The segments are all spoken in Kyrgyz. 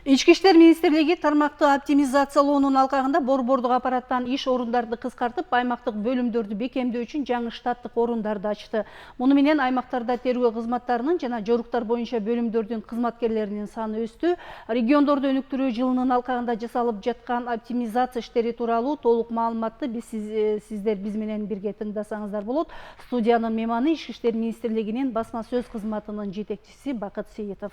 Ички иштер министрлиги тармакты оптимизациялоонун алкагында борбордук аппараттан иш орундарды кыскартып, аймактык бөлүмдөрдү бекемдөө үчүн жаңы штаттык орундарды ачты. Муну менен аймактарда тергөө кызматтарынын жана жоруктар боюнча бөлүмдөрдүн кызматкерлеринин саны өстү. Региондорду өнүктүрүү жылынын алкагында жасалып жаткан оптимизация иштери тууралуу толук маалыматты сиздер биз менен бирге тыңдасаңыздар болот. Студиянын мейманы Ички иштер министрлигинин басма сөз кызматынын жетекчиси Бакыт Сейитов.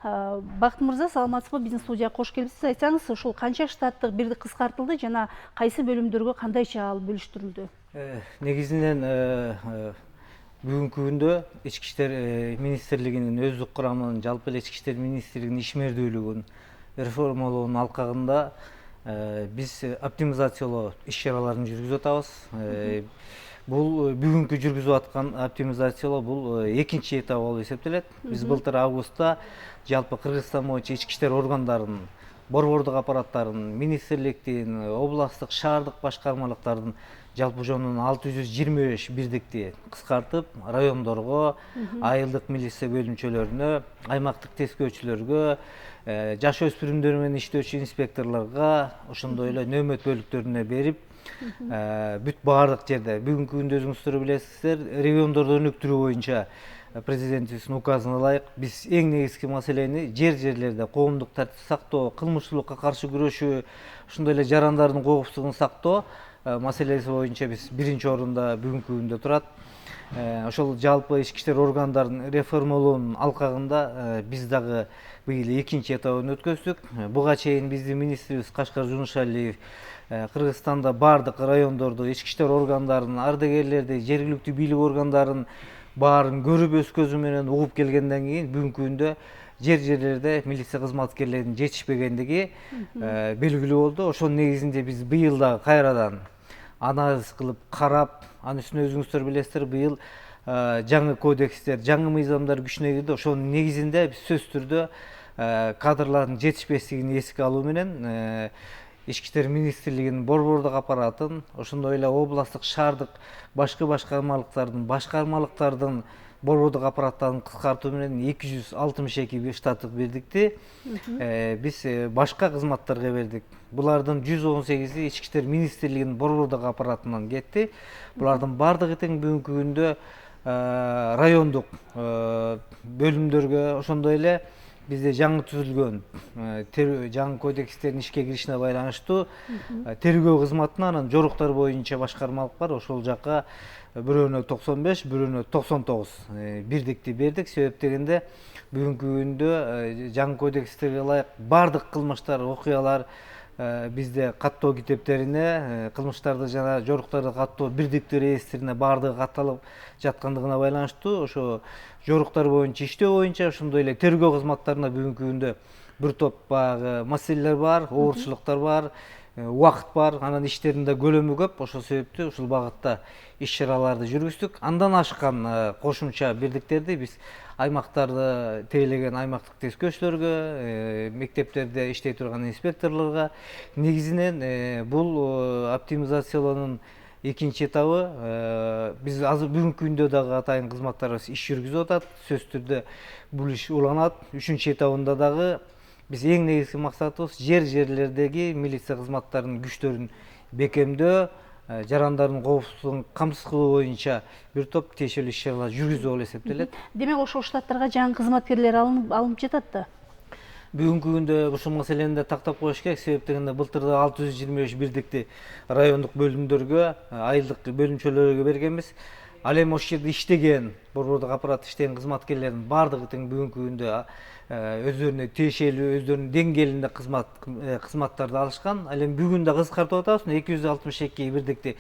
Бакыт мырза, саламатсызбы? Биздин студияга кош келипсиз. Айтсаңыз, ушул канча штаттык бирдик кыскартылды жана кайсы бөлүмдөргө кандайча ал бөлүштүрүлдү? Негизинен бүгүнкү күндө Ички иштер министрлигинин өздүк курамынын, жалпы эле Ички иштер министрлигинин ишмердүүлүгүн реформалоонун алкагында биз оптимизациялоо иш-чараларын жүргүзүп атабыз. Бул бүгүнкү жүргүзүп аткан оптимизациялоо бул экинчи этап болуп эсептелет. Биз былтыр августта жалпы Кыргызстан боюнча ички иштер органдарынын, борбордук аппараттардын, министрликтин, областтык, шаардык башкармалыктардын жалпы жонунун 625 бирдикти кыскартып, райондорго, айылдык милиция бөлүмчөлөрүнө, аймактык тескөөчүлөргө, жаш өспүрүмдөр менен иштөөчү инспекторлорго, ошондой эле нөөмөт бөлүктөрүнө берип, бүт баардык жерде бүгүнкү күндө өзүңүздөр билесиздер, региондорду өнүктүрүү боюнча президентибиздин указына ылайык биз эң негизги маселени жерлерде коомдук тартип сактоо, кылмыштуулукка каршы күрөшүү, ошондой эле жарандардын коопсуздугун сактоо маселеси боюнча биз биринчи орунда бүгүнкү күндө турат. Ошол жалпы ички иштер органдарын реформалоонун алкагында биз дагы быйыл экинчи этабын өткөздүк. Буга чейин биздин министрибиз Кашкар Жунушалиев Кыргызстанда бардык райондорду, ички иштер органдарын, ардагерлерди, жергиликтүү бийлик органдарын баарын көрүп өз көзү менен угуп келгенден кийин бүгүнкү күндө жерлерде милиция кызматкерлеринин жетишпегендиги белгилүү болду. Ошонун негизинде биз быйыл дагы кайрадан анализ кылып карап, анын үстүнө өзүңүздөр билесиздер, быйыл жаңы кодекстер, жаңы мыйзамдар күчүнө кирди. Ошонун негизинде биз сөзсүз түрдө кадрлардын жетишпестигин эске алуу менен Ички иштер министрлигинин борбордук аппаратын, ошондой эле областтык, шаардык башкармалыктардын борбордук аппараттарын кыскартуу менен 262 штаттык бирдикти биз башка кызматтарга бердик. Булардын 118и Ички иштер министрлигинин борбордук аппаратынан кетти. Булардын бардыгы тең бүгүнкү күндө райондук бөлүмдөргө, ошондой эле бизде жаңы түзүлгөн жаңы кодекстердин ишке киришине байланыштуу тергөө кызматына, анан жоруктар боюнча башкармалык бар, ошол жака бирөөнө 95, бирөөнө 99 бирдикти бердик. Себеп дегенде бүгүнкү күндө жаңы кодекстерге ылайык бардык кылмыштар, окуялар бизде каттоо китептерине, кылмыштарды жана жоруктарды каттоо бирдиктүү реестрине баардыгы катталып жаткандыгына байланыштуу ошо жоруктар боюнча иштөө боюнча, ошондой эле тергөө кызматтарына бүгүнкү күндө бир топ баягы маселелер бар, оорчулуктар бар, убакыт бар, анан иштердин да көлөмү көп. Ошол себептүү ушул багытта иш-чараларды жүргүздүк. Андан ашкан кошумча бирдиктерди биз аймактарды тейлеген аймактык тескөөчүлөргө, мектептерде иштей турган инспекторлорго, негизинен бул оптимизациялоонун экинчи этабы биз азыр бүгүнкү күндө дагы атайын кызматтарыбыз иш жүргүзүп атат. Сөзсүз түрдө бул иш уланат. Үчүнчү этабында дагы биз эң негизги максатыбыз жерлердеги милиция кызматтарынын күчтөрүн бекемдөө, жарандардын коопсуздугун камсыз кылуу боюнча бир топ тиешелүү иш-чаралар жүргүзүү болуп эсептелет. Демек ошол штаттарга жаңы кызматкерлер алынып жатат да. Бүгүнкү күндө ушул маселени да тактап коюш керек. Себеп дегенде былтырда 625 бирдикти райондук бөлүмдөргө, айылдык бөлүмчөлөргө бергенбиз. Ал эми ошол жерде иштеген, борбордук аппаратта иштеген кызматкерлердин баардыгы тең бүгүнкү күндө өздөрүнө тиешелүү, өздөрүнүн деңгээлинде кызматтарды алышкан. Ал эми бүгүн да кыскартып атабыз 262 бирдикти.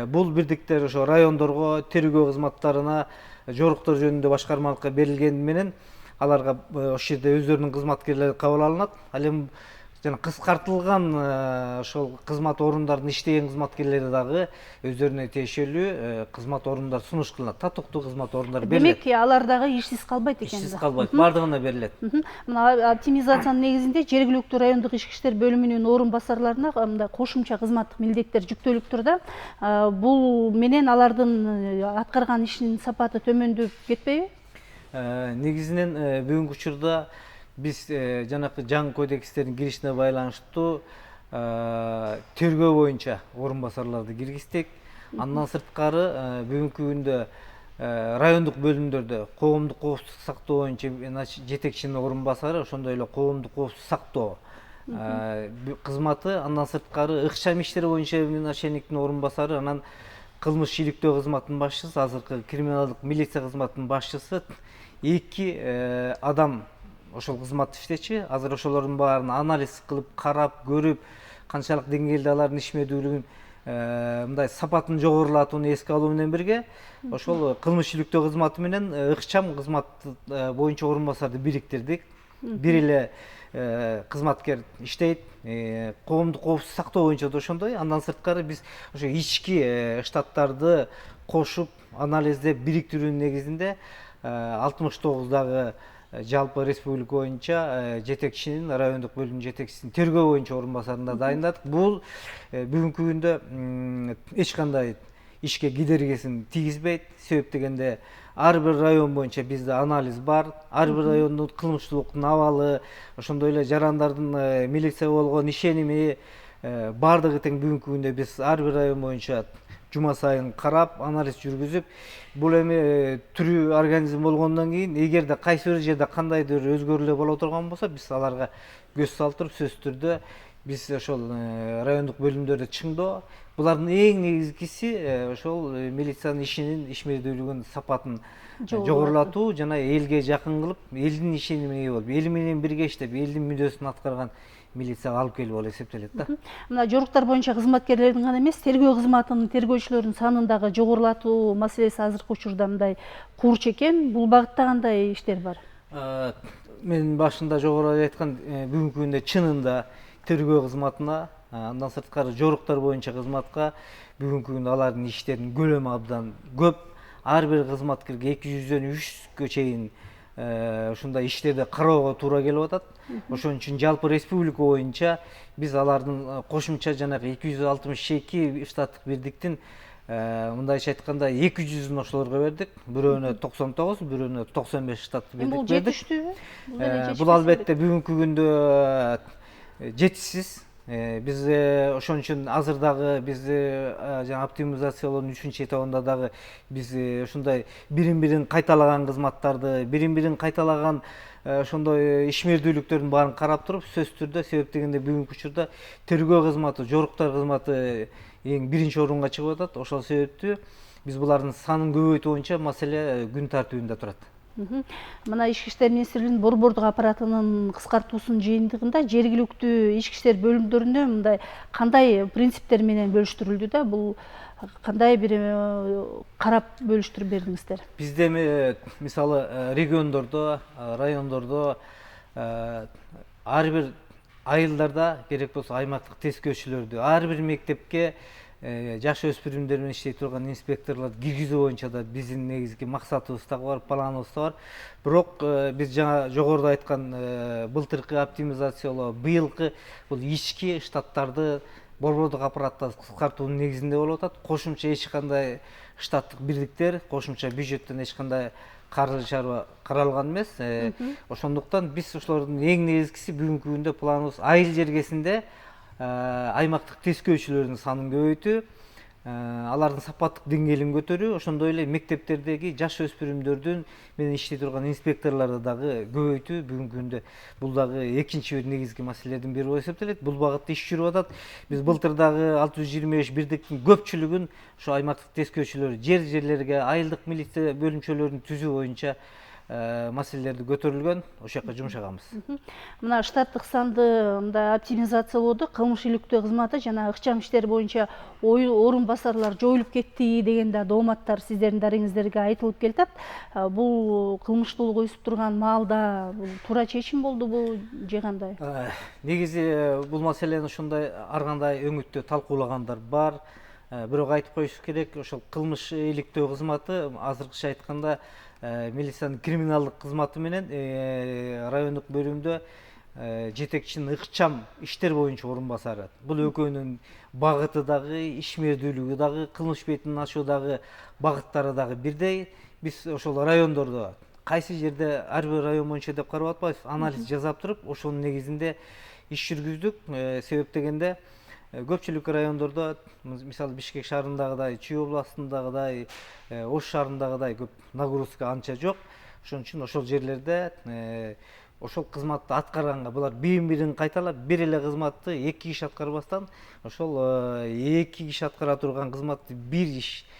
Бул бирдиктер ошо райондорго, тергөө кызматтарына, жоруктор жөнүндө башкармалыкка берилгени менен аларга ошол жерде өздөрүнүн кызматкерлери кабыл алынат. Ал эми жана кыскартылган ошол кызмат орундардын иштеген кызматкерлери дагы өздөрүнө тиешелүү кызмат орундар сунуш кылынат, татыктуу кызмат орундар берилет. Демек алар дагы ишсиз калбайт экен. Ишсиз калбайт, баардыгына берилет. Мына оптимизациянын негизинде жергиликтүү райондук ички иштер бөлүмүнүн орун басарларына мындай кошумча кызматтык милдеттер жүктөлүп тур да. Бул менен алардын аткарган ишинин сапаты төмөндөп кетпейби? Негизинен бүгүнкү учурда биз жанакы жаңы кодекстердин киришине байланыштуу тергөө боюнча орун басарларды киргиздик. Андан сырткары бүгүнкү күндө райондук бөлүмдөрдө коомдук коопсуздук сактоо боюнча жетекчинин орун басары, ошондой эле коомдук коопсуздук сактоо кызматы, андан сырткары ыкчам иштер боюнча начальниктин орун басары, анан кылмыш иликтөө кызматынын башчысы, азыркы криминалдык милиция кызматынын башчысы 2 адам ошол кызматты иштечи. Азыр ошолордун баарын анализ кылып, карап, көрүп, канчалык деңгээлде алардын ишмердүүлүгүн мындай сапатын жогорулатууну эске алуу менен бирге, ошол кылмыш иликтөө кызматы менен ыкчам кызмат боюнча орун басарды бириктирдик. Бир эле кызматкер иштейт. Коомдук коопсуздук сактоо боюнча да ошондой. Андан сырткары биз ошо ички штаттарды кошуп, анализдеп, бириктирүүнүн негизинде 69 дагы жалпы республика боюнча жетекчинин, райондук бөлүм жетекчисинин тергөө боюнча орун басарын да дайындадык. Бул бүгүнкү күндө эч кандай ишке кедергисин тийгизбейт. Себеп дегенде ар бир район боюнча бизде анализ бар. Ар бир райондун кылмыштуулуктун абалы, ошондой эле жарандардын милицияга болгон ишеними бардыгы тең бүгүнкү күндө биз ар бир район боюнча жума сайын карап, анализ жүргүзүп, бул эми тирүү организм болгондон кийин эгерде кайсы бир жерде кандайдыр өзгөрүүлөр боло турган болсо, биз аларга көз салып туруп, сөзсүз түрдө биз ошол райондук бөлүмдөрдө чыңдоо, булардын эң негизгиси ошол милициянын ишинин ишмердүүлүгүнүн сапатын жогорулатуу жана элге жакын кылып, элдин ишенимине ээ болуп, эл менен бирге иштеп, элдин мүддөсүн аткарган милицияга алып келип болуп эсептелет да. Мына жоруктар боюнча кызматкерлердин гана эмес, тергөө кызматынын тергөөчүлөрүнүн санын дагы жогорулатуу маселеси азыркы учурда мындай курч экен. Бул багытта кандай иштер бар? Мен башында жогору айткан бүгүнкү күндө чынында тергөө кызматына, андан сырткары жоруктар боюнча кызматка бүгүнкү күндө алардын иштеринин көлөмү абдан көп. Ар бир кызматкерге 200дөн 300гө чейин ушундай иштерди кароого туура келип атат. Ошон үчүн жалпы республика боюнча биз алардын кошумча жанагы 262 штаттык бирдиктин мындайча айтканда 200-ün ошолорго бердик. Бирөөнө 99, бирөөнө 95 штаттык бирдик бердик. Бул жетиштүүбү? Бул албетте бүгүнкү күндө жетишсиз. Биз ошон үчүн азыр дагы биз жана оптимизациялоонун 3-чү этабында дагы биз ушундай бирин кайталаган кызматтарды, бирин кайталаган ошондой ишмердүүлүктөрдүн баарын карап туруп, сөзсүз түрдө, себеп дегенде бүгүнкү учурда тергөө кызматы, жоруктар кызматы эң биринчи орунга чыгып атат. Ошол себептүү биз булардын санын көбөйтүү боюнча маселе күн тартибинде турат. Мына Ички иштер министрлигинин борбордук аппаратынын кыскартуусунун жыйынтыгында жергиликтүү ички иштер бөлүмдөрүнө мындай кандай принциптер менен бөлүштүрүлдү да? Бул кандай бир карап бөлүштүрүп бердиңиздер? Бизде мисалы региондордо, райондордо ар бир айылдарда керек болсо аймактык тескөөчүлөрдү, ар бир мектепке жаш өспүрүмдөр менен иштей турган инспекторлорду киргизүү боюнча да биздин негизги максатыбыз дагы бар, планыбыз да бар. Бирок биз жана жогоруда айткан былтыркы оптимизациялоо, быйылкы бул ички штаттарды борбордук аппаратты кыскартуунун негизинде болуп атат. Кошумча эч кандай штаттык бирдиктер, кошумча бюджеттен эч кандай каржы чарба каралган эмес. Ошондуктан биз ошолордун эң негизгиси бүгүнкү күндө планыбыз айыл жергесинде аймактык тескөөчүлөрдүн санын көбөйтүү, алардын сапаттык деңгээлин көтөрүү, ошондой эле мектептердеги жаш өспүрүмдөрдүн менен иштей турган инспекторлорду дагы көбөйтүү бүгүнкү күндө бул дагы экинчи бир негизги маселелердин бири болуп эсептелет. Бул багытта иш жүрүп атат. Биз былтыр дагы 625 бирдиктин көпчүлүгүн ошо аймактык тескөөчүлөр жерлерге айылдык милиция бөлүмчөлөрүн түзүү боюнча маселелерди көтөрүлгөн, ошол жака жумшаганбыз. Мына штаттык санды мындай оптимизациялоодо кылмыш иликтөө кызматы жана ыкчам иштер боюнча орун басарлар жоюлуп кетти деген да дооматтар сиздердин дарегиңиздерге айтылып келатат. Бул кылмыштуулук өсүп турган маалда бул туура чечим болдубу же кандай? Негизи бул маселени ушундай ар кандай өңүттө талкуулагандар бар. Бирок айтып коюш керек, ошол кылмыш иликтөө кызматы азыркыча айтканда милициянын криминалдык кызматы менен райондук бөлүмдө жетекчинин ыкчам иштер боюнча орун басары. Бул экөөнүн багыты дагы, ишмердүүлүгү дагы, кылмыш бетин ачуудагы багыттары дагы бирдей. Биз ошол райондордо кайсы жерде ар бир район боюнча деп карап атпайбыз, анализ жасап туруп ошонун негизинде иш жүргүздүк. Себеп дегенде көпчүлүк райондордо мисалы Бишкек шаарындагыдай, Чүй областындагыдай, Ош шаарындагыдай көп нагрузка анча жок. Ошон үчүн ошол жерлерде ошол кызматты аткарганга булар бирин кайталап бир эле кызматты эки киши аткарбастан ошол эки киши аткара турган кызматты бир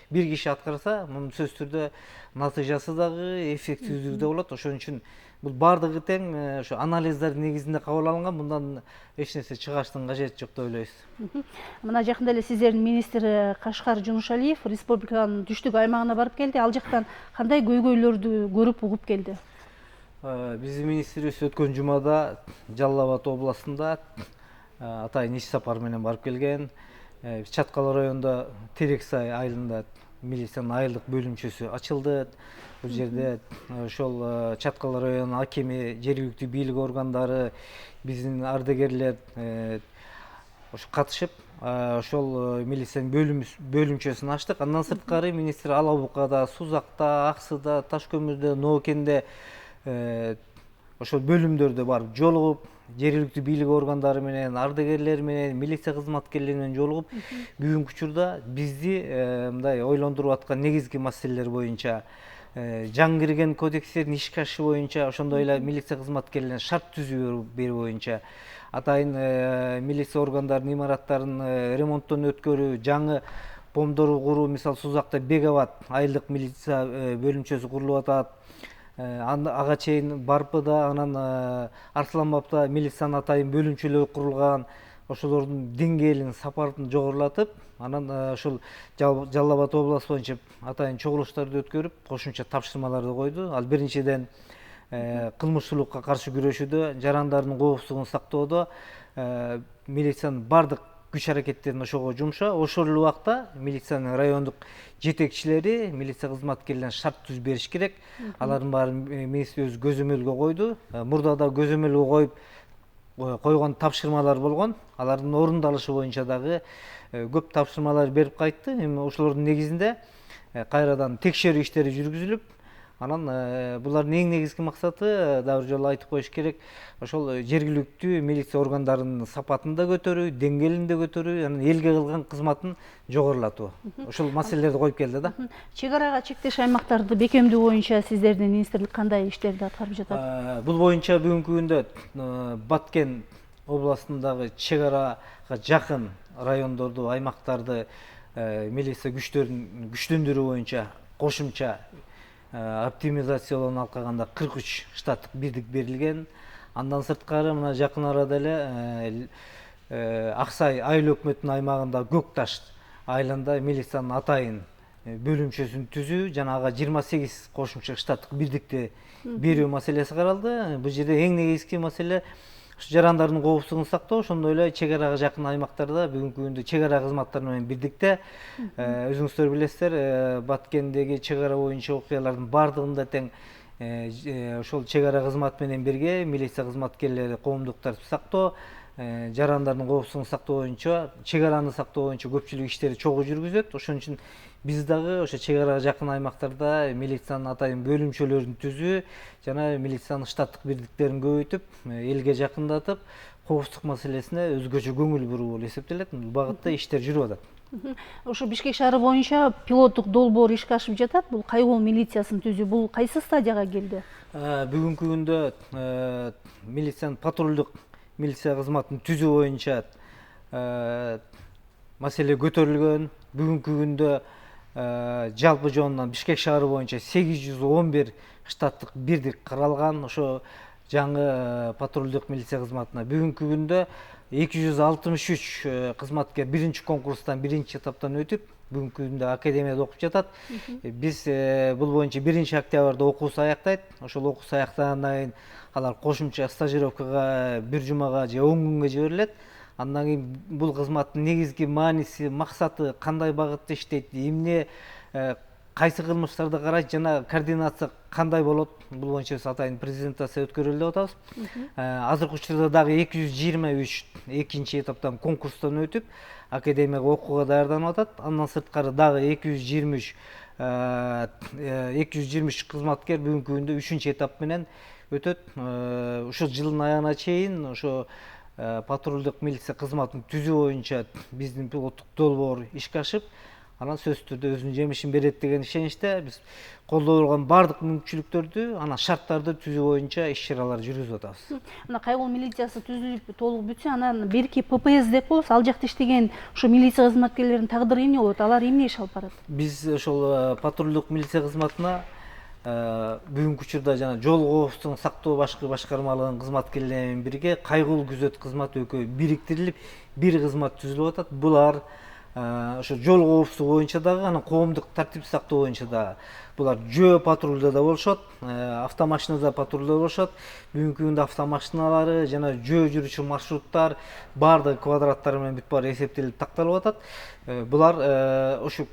киши аткарса, мунун сөзсүз түрдө натыйжасы дагы эффективдүү да болот. Ошон үчүн бул баардыгы тең ошо анализдер негизинде кабыл алынган, мындан эч нерсе чыгаштын кажети жок деп ойлойбуз. Мына жакында эле сиздердин министр Кашкар Жунушалиев республиканын түштүк аймагына барып келди. Ал жактан кандай көйгөйлөрдү көрүп угуп келди? Биздин министрибиз өткөн жумада Жалал Абад областында атайын иш сапар менен барып келген. Чаткал районунда Терексай айылында милициянын айылдык бөлүмчөсү ачылды. Бул жерде ошол Чаткал районунун акими, жергиликтүү бийлик органдары, биздин ардагерлер ошо катышып, ошол милициянын бөлүмчөсүн ачтык. Андан сырткары министр Ала Букада, Сузакта, Аксыда, Ташкөмүрдө, Ноокенде ошол бөлүмдөрдө барып жолугуп, жергиликтүү бийлик органдары менен, ардагерлер менен, милиция кызматкерлери менен жолугуп, бүгүнкү учурда бизди мындай ойлондуруп аткан негизги маселелер боюнча, жаңы кирген кодекстердин ишке ашышы боюнча, ошондой эле милиция кызматкерлерине шарт түзүү берүү боюнча, атайын милиция органдарынын имараттарын ремонттон өткөрүү, жаңы помдор куруу, мисалы Сузакта Бегабад айылдык милиция бөлүмчөсү курулуп атат. Ага чейин Барпыда, анан Арсланбапта милициянын атайын бөлүмчөлөрү курулган. Ошолордун деңгээлин, сапатын жогорулатып, анан ошол Жалал Абад областы боюнча атайын чогулуштарды өткөрүп, кошумча тапшырмаларды койду. Ал биринчиден кылмышчылыкка каршы күрөшүүдө, жарандардын коопсуздугун сактоодо милициянын бардык күч аракеттерин ошого жумша. Ошол эле убакта милициянын райондук жетекчилери милиция кызматкерлерине шарт түзүп бериш керек. Алардын баарын министр өзү көзөмөлгө койду. Мурда да көзөмөлгө койгон тапшырмалар болгон. Алардын орундалышы боюнча дагы көп тапшырмалар берип кайтты. Эми ошолордун негизинде кайрадан текшерүү иштери жүргүзүлүп, анан булардын эң негизги максаты, дагы бир жолу айтып коюш керек, ошол жергиликтүү милиция органдарынын сапатын да көтөрүү, деңгээлин да көтөрүү, анан элге кылган кызматын жогорулатуу. Ошол маселелерди коюп келди да. Чек арага чектеш аймактарды бекемдөө боюнча сиздердин министрлик кандай иштерди аткарып жатат? Бул боюнча бүгүнкү күндө Баткен областындагы чек арага жакын райондорду, аймактарды милиция күчтөрүн күчтөндүрүү боюнча кошумча оптимизациялоонун алкагында 43 штаттык бирдик берилген. Андан сырткары мына жакын арада эле Аксай айыл өкмөтүнүн аймагында Көк Таш айылында милициянын атайын бөлүмчөсүн түзүү жана ага 28 кошумча штаттык бирдикти берүү маселеси каралды. Бул жерде эң негизги маселе жарандардын коопсуздугун сактоо. Ошондой эле чек арага жакын аймактарда бүгүнкү күндө чек ара кызматтары менен бирдикте өзүңүздөр билесиздер, Баткендеги чек ара боюнча окуялардын баардыгында тең ошол чек ара кызматы менен бирге милиция кызматкерлери коомдук тартип сактоо, жарандардын коопсуздугун сактоо боюнча, чек араны сактоо боюнча көпчүлүк иштери чогуу жүргүзөт. Ошон үчүн биз дагы ошо чек арага жакын аймактарда милициянын атайын бөлүмчөлөрүн түзүү жана милициянын штаттык бирдиктерин көбөйтүп, элге жакындатып, коопсуздук маселесине өзгөчө көңүл буруу болуп эсептелет. Бул багытта иштер жүрүп атат. Ошо Бишкек шаары боюнча пилоттук долбоор ишке ашып жатат. Бул кайгыл милициясын түзүү бул кайсы стадияга келди? Бүгүнкү күндө милициянын патрулдук милиция кызматын түзүү боюнча маселе көтөрүлгөн. Бүгүнкү күндө жалпы жонунан Бишкек шаары боюнча 811 штаттык бирдик каралган. Ошо жаңы патрулдук милиция кызматына бүгүнкү күндө 263 кызматкер биринчи конкурстан биринчи этаптан өтүп, бүгүнкү күндө академияда окуп жатат. Биз бул боюнча 1-октябрда окуусу аяктайт. Ошол окуусу аяктагандан кийин алар кошумча стажировкага 1 жумага же 10 күнгө жиберилет. Андан кийин бул кызматтын негизги мааниси, максаты кандай багытта иштейт, эмне кайсы кылмыштарды карайт жана координация кандай болот, бул боюнча биз атайын презентация өткөрөлү деп атабыз. Азыркы учурда дагы 223 экинчи этаптан конкурстан өтүп, академияга окууга даярданып атат. Андан сырткары дагы 223 223 кызматкер бүгүнкү күндө 3 этап менен өтөт. Ушул жылдын аягына чейин ошо патрулдук милиция кызматын түзүү боюнча биздин пилоттук долбоор ишке ашып, анан сөзсүз түрдө өзүнүн жемишин берет деген ишеничте биз колдой алган баардык мүмкүнчүлүктөрдү, анан шарттарды түзүү боюнча иш-чаралар жүргүзүп атабыз. Мына кайгыл милициясы түзүлүп толук бүтсө, анан берки ППС деп болобуз. Ал жакта иштеген ушу милиция кызматкерлеринин тагдыры эмне болот? Алар эмне иш алып барат? Биз ошол патрулдук милиция кызматына бүгүнкү учурда жана жол коопсуздугун сактоо башкармалыгынын кызматкерлери менен бирге кайгылуу күзөт кызматы экөө бириктирилип бир кызмат түзүлүп атат. Булар ошо жол коопсуздугу боюнча дагы, анан коомдук тартипти сактоо боюнча дагы. Булар жөө патрулда да болушот, автомашинада патрулда болушот. Бүгүнкү күндө автомашиналары жана жөө жүрүчү маршруттар баардык квадраттары менен бүт баары эсептелип такталып атат. Булар ошо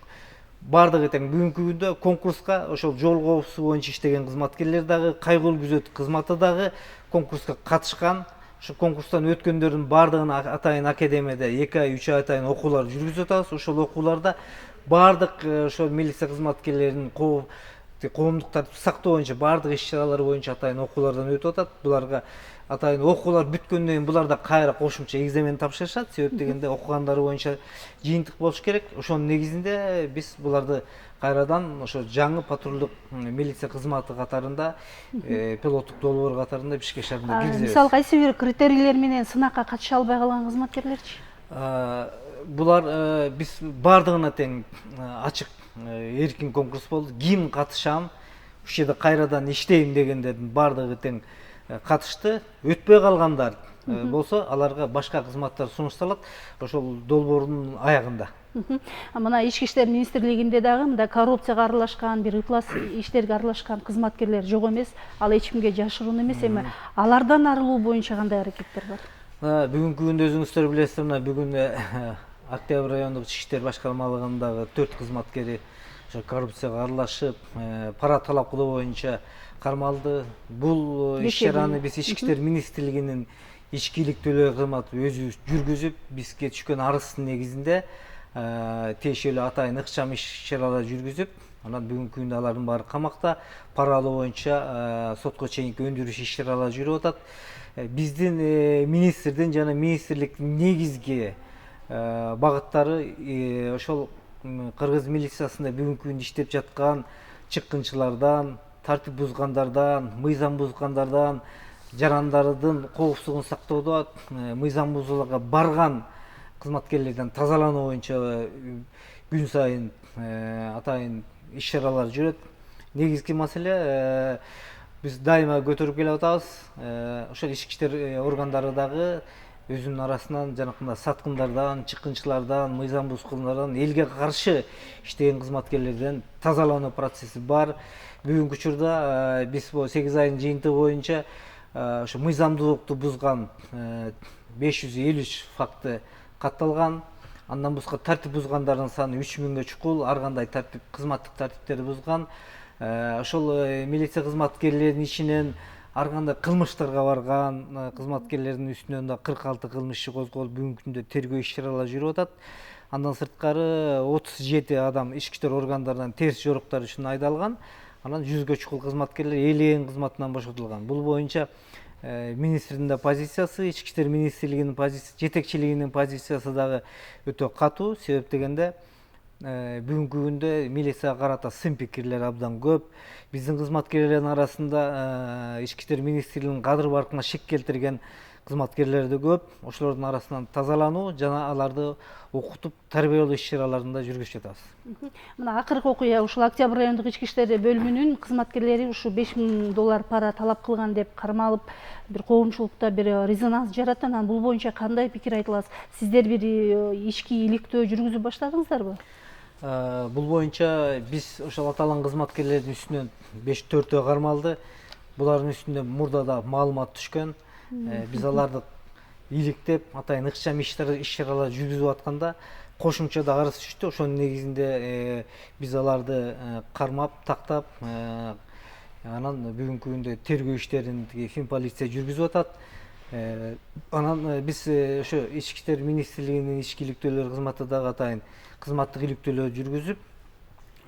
баардыгы тең бүгүнкү күндө конкурска ошол жол коопсуздугу боюнча иштеген кызматкерлер дагы, кайгылуу күзөт кызматы дагы конкурска катышкан. Ошо конкурстан өткөндөрдүн баардыгын атайын академияда 2 ай 3 ай атайын окуулар жүргүзүп атабыз. Ошол окууларда баардык ошол милиция кызматкерлеринин коомдук тартипти сактоо боюнча баардык иш-чаралар боюнча атайын окуулардан өтүп атат. Буларга атайын окуулар бүткөндөн кийин буларда кайра кошумча экзамен тапшырышат. Себеп дегенде окугандары боюнча жыйынтык болуш керек. Ошонун негизинде биз буларды кайрадан ошо жаңы патрулдук милиция кызматы катарында, пилоттук долбоор катарында Бишкек шаарында киргизебиз. Мисалы кайсы бир критерийлер менен сынакка катыша албай калган кызматкерлерчи? Булар биз баардыгына тең ачык эркин конкурс болду. Ким катышам, ушул жерде кайрадан иштейм дегендердин баардыгы тең катышты. Өтпөй калгандар болсо аларга башка кызматтар сунушталат ошол долбоордун аягында. Мына Ички иштер министрлигинде дагы мындай коррупцияга аралашкан, бир ыплас иштерге аралашкан кызматкерлер жок эмес. Ал эч кимге жашыруун эмес. Эми алардан арылуу боюнча кандай аракеттер бар? Бүгүнкү күндө өзүңүздөр билесиздер, мына бүгүн Октябрь райондук Ички иштер башкармалыгындагы 4 кызматкери ошо коррупцияга аралашып, пара талап кылуу боюнча кармалды. Бул иш-чараны биз Ички иштер министрлигинин ички иликтөөлөр кызматы өзүбүз жүргүзүп, бизге түшкөн арыздын негизинде тиешелүү атайын ыкчам иш-чаралар жүргүзүп, анан бүгүнкү күндө алардын баары камакта, пара алуу боюнча сотко чейинки өндүрүш иш-чаралары жүрүп атат. Биздин министрдин жана министрликтин негизги багыттары ошол кыргыз милициясында бүгүнкү күндө иштеп жаткан чыккынчылардан, тартип бузгандардан, мыйзам бузгандардан, жарандардын коопсуздугун сактоодо мыйзам бузууларга барган кызматкерлерден тазалануу боюнча күн сайын атайын иш-чаралар жүрөт. Негизги маселе биз дайыма көтөрүп келип атабыз. Ошол ички иштер органдары дагы өзүнүн арасынан жанакындай саткындардан, чыккынчылардан, мыйзам бузгундардан, элге каршы иштеген кызматкерлерден тазалануу процесси бар. Бүгүнкү учурда биз 8 айдын жыйынтыгы боюнча ошо мыйзамдуулукту бузган 553 факты катталган. Андан башка тартип бузгандардын саны 3000ге чукул, ар кандай тартип, кызматтык тартиптерди бузган. Ошол милиция кызматкерлеринин ичинен ар кандай кылмыштарга барган кызматкерлердин үстүнөн да 46 кылмыш иши козголуп, бүгүнкү күндө тергөө иш-чаралары жүрүп атат. Андан сырткары 37 адам ички иштер органдарынан терс жоруктар үчүн айдалган. Анан 100ге чукул кызматкерлер ээлеген кызматынан бошотулган. Бул боюнча министрдин да позициясы, ички иштер министрлигинин позициясы, жетекчилигинин позициясы дагы өтө катуу. Себеп дегенде бүгүнкү күндө милицияга карата сын пикирлер абдан көп. Биздин кызматкерлердин арасында ички иштер министрлигинин кадыр баркына шек келтирген кызматкерлер да көп. Ошолордун арасынан тазалануу жана аларды окутуп, тарбиялоо иш-чараларын да жүргүзүп жатабыз. Мына акыркы окуя ушул Октябрь райондук ички иштер бөлүмүнүн кызматкерлери ушу $5000 пара талап кылган деп кармалып, бир коомчулукта бир резонанс жараткан. Анан бул боюнча кандай пикир айта аласыз? Сиздер бир ички иликтөө жүргүзүп баштадыңыздарбы? Бул боюнча биз ошол аталган кызматкерлердин үстүнөн 5-4 кармалды. Булардын үстүндө мурда да маалымат түшкөн. Биз аларды иликтеп, атайын ыкчам иш-чаралар жүргүзүп атканда кошумча да арыз түштү. Ошонун негизинде биз аларды кармап, тактап, анан бүгүнкү күндө тергөө иштерин Финполиция жүргүзүп атат. Анан биз ошо ички иштер министрлигинин ички иликтөөлөр кызматы дагы атайын кызматтык иликтөөлөр жүргүзүп,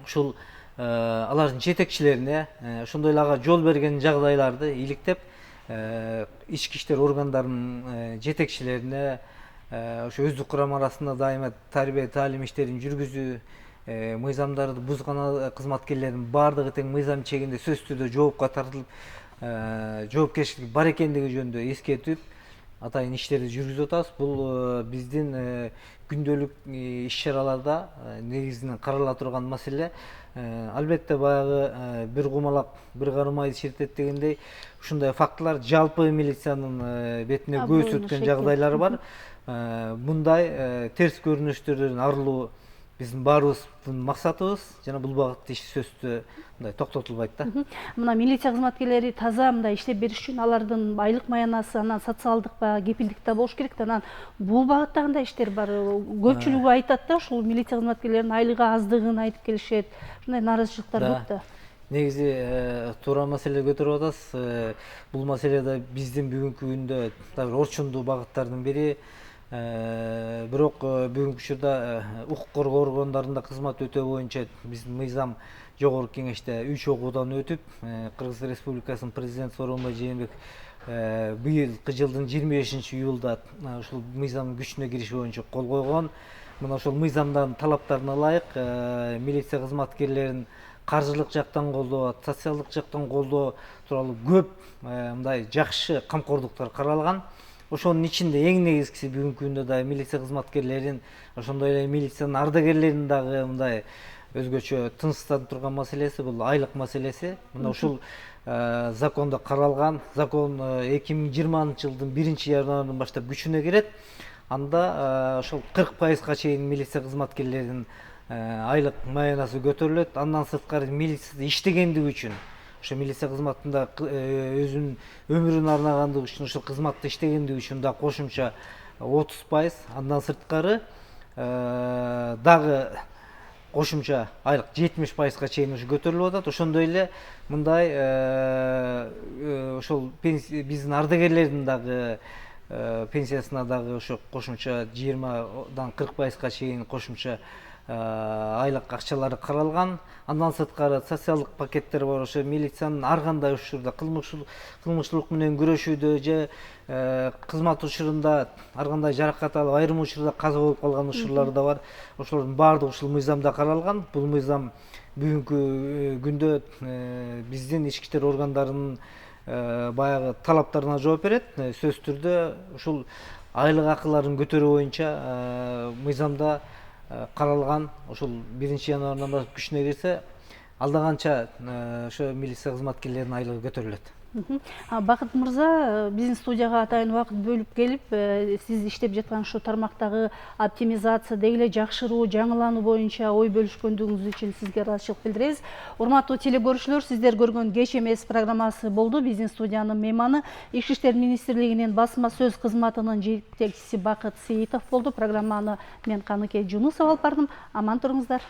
ушул алардын жетекчилерине ошондой эле ага жол берген жагдайларды иликтеп ички иштер органдарынын жетекчилерине ошо өздүк курам арасында дайыма тарбия таалим иштерин жүргүзүү, мыйзамдарды бузган кызматкерлердин баардыгы тең мыйзам чегинде сөзсүз түрдө жоопко тартылып, жоопкерчилик бар экендиги жөнүндө эскертип, атайын иштерди жүргүзүп атабыз. Бул биздин күндөлүк иш чараларда негизинен карала турган маселе. Албетте баягы бир кумалак бир карым айды чиртет дегендей, ушундай фактылар жалпы милициянын бетине көз өткөн жагдайлар бар. Мындай терс көрүнүштөрдөн арылуу биздин баарыбыздын максатыбыз, жана бул багытта иш сөзсүз мындай токтотулбайт да. Мына милиция кызматкерлери таза мындай иштеп бериш үчүн алардын айлык маянасы, анан социалдык баягы кепилдик да болуш керек да. Анан бул багытта кандай иштер бар? Көпчүлүгү айтат да, ушул милиция кызматкерлеринин айлыгы аздыгын айтып келишет. Ушундай нааразычылыктар көп да. Негизи туура маселе көтөрүп атасыз. Бул маселе да биздин бүгүнкү күндө бир орчундуу багыттардын бири. Бирок бүгүнкү учурда укук коргоо органдарында кызмат өтөө боюнча биздин мыйзам жогорку кеңеште 3 окуудан өтүп, Кыргыз Республикасынын президент Сооронбай Жээнбеков быйылкы жылдын 25-июлда ушул мыйзамдын күчүнө кириши боюнча кол койгон. Мына ошол мыйзамдын талаптарына ылайык милиция кызматкерлерин каржылык жактан колдоо, социалдык жактан колдоо тууралуу көп мындай жакшы камкордуктар каралган. Ошонун ичинде эң негизгиси бүгүнкү күндө да милиция кызматкерлерин, ошондой эле милициянын ардагерлеринин дагы мындай өзгөчө тынчсызданып турган маселеси бул айлык маселеси. Мына ушул закондо каралган. Закон 2020-жылдын 1-январынан баштап күчүнө кирет. Анда ошол 40%га чейин милиция кызматкерлеринин айлык маянасы көтөрүлөт. Андан сырткары милицияда иштегендиги үчүн, ошо милиция кызматында өзүнүн өмүрүн арнагандыгы үчүн, ошол кызматта иштегендиги үчүн да кошумча 30%, андан сырткары дагы кошумча айлык 70%га чейин ушу көтөрүлүп атат. Ошондой эле мындай ошол биздин ардагерлердин дагы пенсиясына дагы ошо кошумча 20-дан 40%га чейин кошумча айлык акчалары каралган. Андан сырткары социалдык пакеттер бар. Ошо милициянын ар кандай учурда кылмыштуулук менен күрөшүүдө же кызмат учурунда ар кандай жаракат алып, айрым учурда каза болуп калган учурлары да бар. Ошолордун баардыгы ушул мыйзамда каралган. Бул мыйзам бүгүнкү күндө биздин ички иштер органдарынын баягы талаптарына жооп берет. Сөзсүз түрдө ушул айлык акыларын көтөрүү боюнча мыйзамда каралган. Ушул 1-январынан баштап күчүнө кирсе, алда канча ошо милиция кызматкерлеринин айлыгы көтөрүлөт. Бакыт мырза, биздин студияга атайын убакыт бөлүп келип, сиз иштеп жаткан ушу тармактагы оптимизация, деги эле жакшыруу, жаңылануу боюнча ой бөлүшкөндүгүңүз үчүн сизге ыраазычылык билдиребиз. Урматтуу телекөрүүчүлөр, сиздер көргөн Кеч эмес программасы болду. Биздин студиянын мейманы Ички иштер министрлигинин басма сөз кызматынын жетекчиси Бакыт Сейитов болду. Программаны мен Каныкей Жунусова алып бардым. Аман туруңуздар.